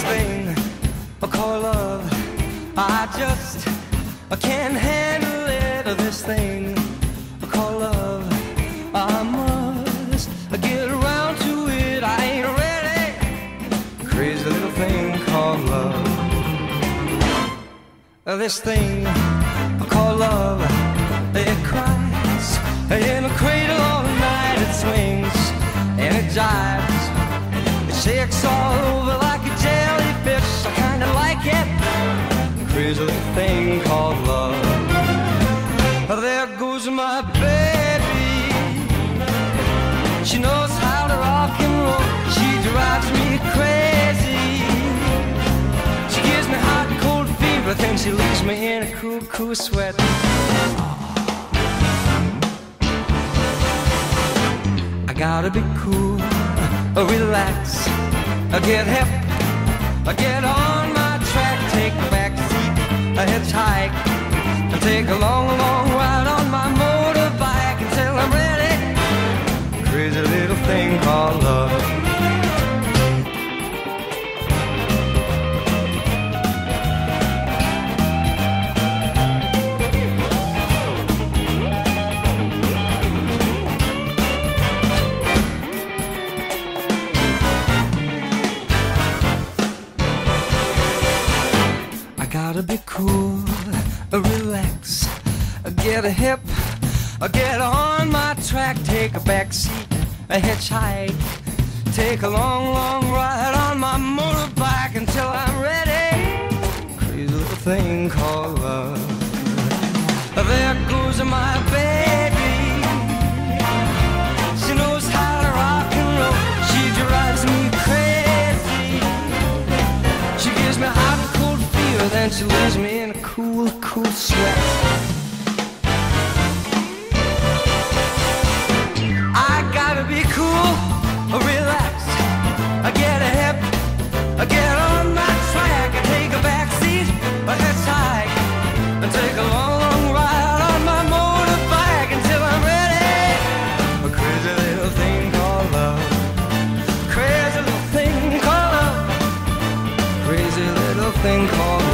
thing called love. I just can't handle it. This thing called love. I must get around to it. I ain't ready. Crazy little thing called love. This thing called love, it cries in a cradle all night. It swings and it jives, it shakes all over like a jellyfish. I kinda like it. Crazy little thing called love. There goes my baby. She knows how to rock and roll. She drives me crazy. She gives me hot and cold fever, then she leaves me in a cool, cool sweat. I gotta be cool, relax, get hip, get on my track, take a back seat, hitchhike, and take a long, long ride on my motorbike until I'm ready. Crazy little thing called love. Gotta be cool, relax, get a hip, get on my track, take a back seat, a hitchhike, take a long, long ride on my motorbike until I'm ready. Crazy little thing called love. There goes my baby. She knows how to rock and roll. She drives me crazy. She gives me hot and cold, then she leaves me in a cool, cool sweat. I gotta be cool, relax, get a hip, get on my track, take a back seat, hitchhike, and take a long, long ride on my motorbike until I'm ready. A crazy little thing called love. Crazy little thing called love. Crazy little thing called love.